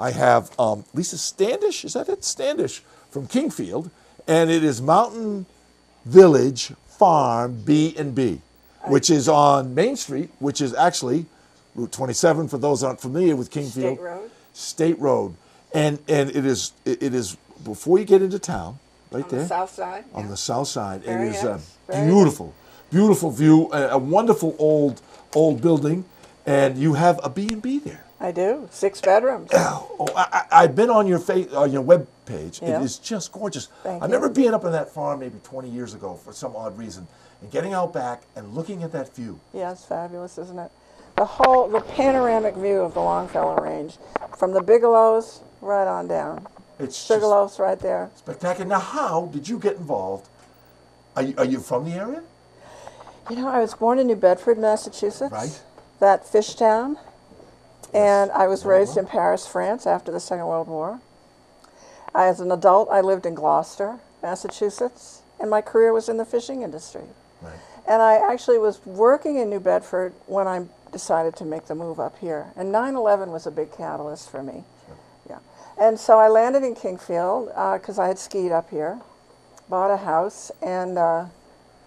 I have LisaStandish, is that it? Standish from Kingfield, and it is Mountain Village Farm B&B, which is on Main Street, which is actually Route 27 for those who aren't familiar with Kingfield. State Road. State Road, and it is before you get into town, right there. On the south side. On the south side, Very it is nice. a beautiful view, a wonderful old building, and you have a B&B there. I do. 6 bedrooms. I've been on your web page. Yeah. It is just gorgeous. Thank I you. remember being up on that farm maybe 20 years ago for some odd reason, and getting out back and looking at that view. Yeah, it's fabulous, isn't it? The panoramic view of the Longfellow Range, from the Bigelows right on down. It's Sugarloaf's right there. Spectacular. Now, how did you get involved? Are you from the area? You know, I was born in New Bedford, Massachusetts. Right. That fish town. And Yes. I was raised in Paris, France after the Second World War. As an adult, I lived in Gloucester, Massachusetts, and my career was in the fishing industry. Right. And I actually was working in New Bedford when I decided to make the move up here. And 9/11 was a big catalyst for me. Sure. Yeah. And so I landed in Kingfield because I had skied up here, bought a house, and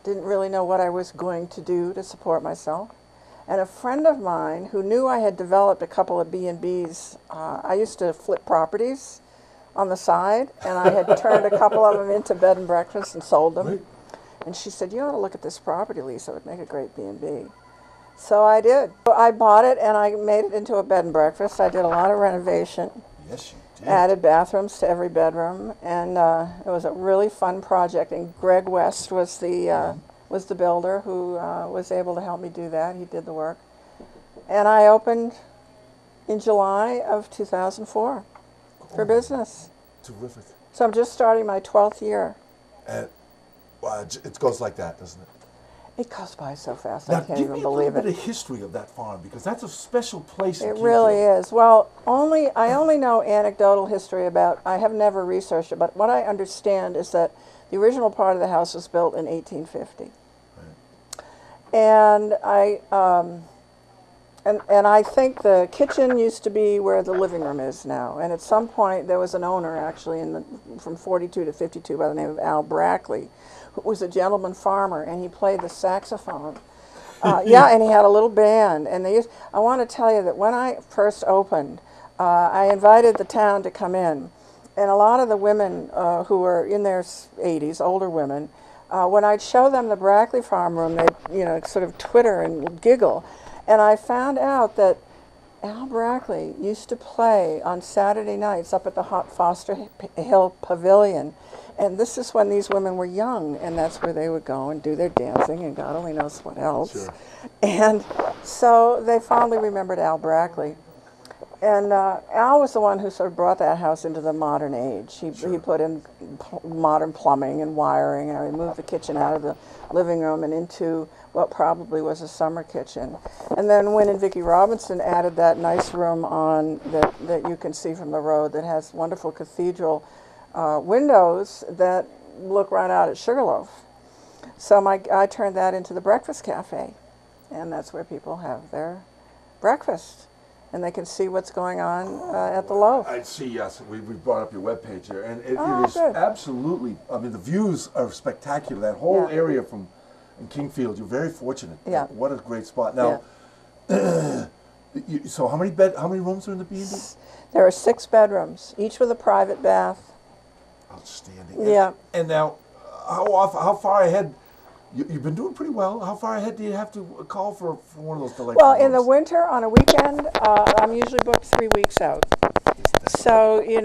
didn't really know what I was going to do to support myself. And a friend of mine who knew I had developed a couple of B&Bs, I used to flip properties on the side, and I had turned a couple of them into bed and breakfast and sold them. Right. And she said, "You ought to look at this property, Lisa. It would make a great B&B." So I did. I bought it, and I made it into a bed and breakfast. I did a lot of renovation, Yes, you did. added bathrooms to every bedroom, and it was a really fun project. And Greg West was the builder who was able to help me do that. He did the work. And I opened in July of 2004 for business. Terrific. So I'm just starting my 12th year. And it goes like that, doesn't it? It goes by so fast, Now, I can't give even me a believe little bit it. of history of that farm, because that's a special place. It really is. Well, I only know anecdotal history about, I have never researched it, but what I understand is that the original part of the house was built in 1850. And I think the kitchen used to be where the living room is now. And at some point, there was an owner, actually, from 42 to 52 by the name of Al Brackley, who was a gentleman farmer, and he played the saxophone. Yeah, and he had a little band. And I want to tell you that when I first opened, I invited the town to come in. And a lot of the women who were in their 80s, older women, when I'd show them the Brackley farm room, they'd sort of twitter and giggle. And I found out that Al Brackley used to play on Saturday nights up at the Foster Hill Pavilion. And this is when these women were young, and that's where they would go and do their dancing and God only knows what else. Sure. And so they fondly remembered Al Brackley. And Al was the one who sort of brought that house into the modern age. He put in modern plumbing and wiring, and he moved the kitchen out of the living room and into what probably was a summer kitchen. And then Wynn and Vicki Robinson added that nice room on that you can see from the road that has wonderful cathedral windows that look right out at Sugarloaf. So I turned that into the breakfast cafe, and that's where people have their breakfast. And they can see what's going on at the Loaf. I see, yes. We brought up your webpage here, and it is good. absolutely, I mean, the views are spectacular. That whole area in Kingfield, you're very fortunate. Yeah. What a great spot. Now, so how many rooms are in the B&B? There are 6 bedrooms, each with a private bath. Outstanding. Yeah. And now, how far ahead? You've been doing pretty well. How far ahead do you have to call for one of those delightful Well, in the rooms? winter, on a weekend, I'm usually booked 3 weeks out. So, if you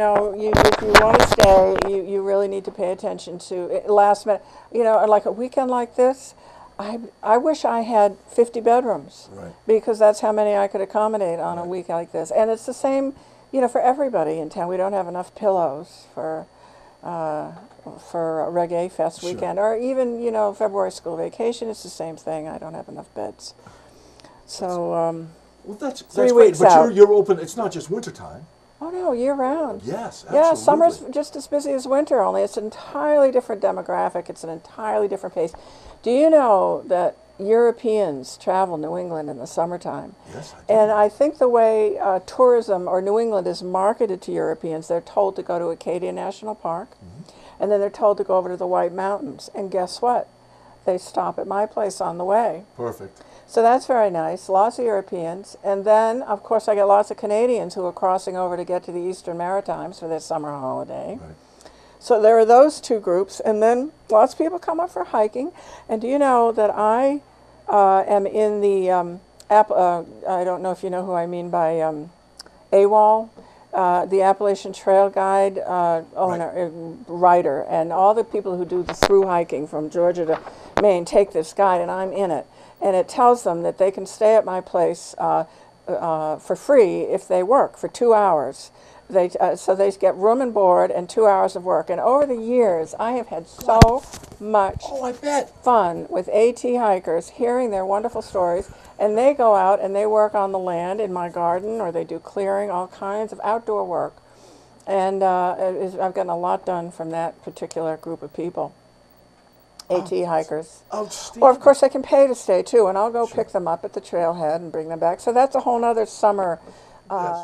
want to stay, you really need to pay attention to it last minute. Like a weekend like this, I wish I had 50 bedrooms. Right. Because that's how many I could accommodate on a week like this. And it's the same, for everybody in town. We don't have enough pillows for a Reggae Fest weekend, or even February school vacation. It's the same thing. I don't have enough beds, so well, that's 3 great. weeks But out. you're open. It's not just wintertime. Oh no, year round. Yes, absolutely. Yeah, summer's just as busy as winter. Only it's an entirely different demographic. It's an entirely different pace. Do you know that Europeans travel New England in the summertime. Yes, I do. And I think the way tourism or New England is marketed to Europeans, they're told to go to Acadia National Park, and then they're told to go over to the White Mountains. And guess what? They stop at my place on the way. Perfect. So that's very nice. Lots of Europeans. And then, of course, I get lots of Canadians who are crossing over to get to the Eastern Maritimes for their summer holiday. Right. So there are those two groups. And then lots of people come up for hiking. And do you know that I am in the, I don't know if you know who I mean by AWOL, the Appalachian Trail Guide writer. And all the people who do the through hiking from Georgia to Maine take this guide, and I'm in it. And it tells them that they can stay at my place for free if they work for 2 hours. So they get room and board and 2 hours of work. And over the years, I have had so much I bet. fun with AT hikers, hearing their wonderful stories. And they go out and they work on the land in my garden, or they do clearing, all kinds of outdoor work. And I've gotten a lot done from that particular group of people. AT hikers. Outstanding. Or, of course, they can pay to stay, too, and I'll go pick them up at the trailhead and bring them back. So that's a whole other summer Yes.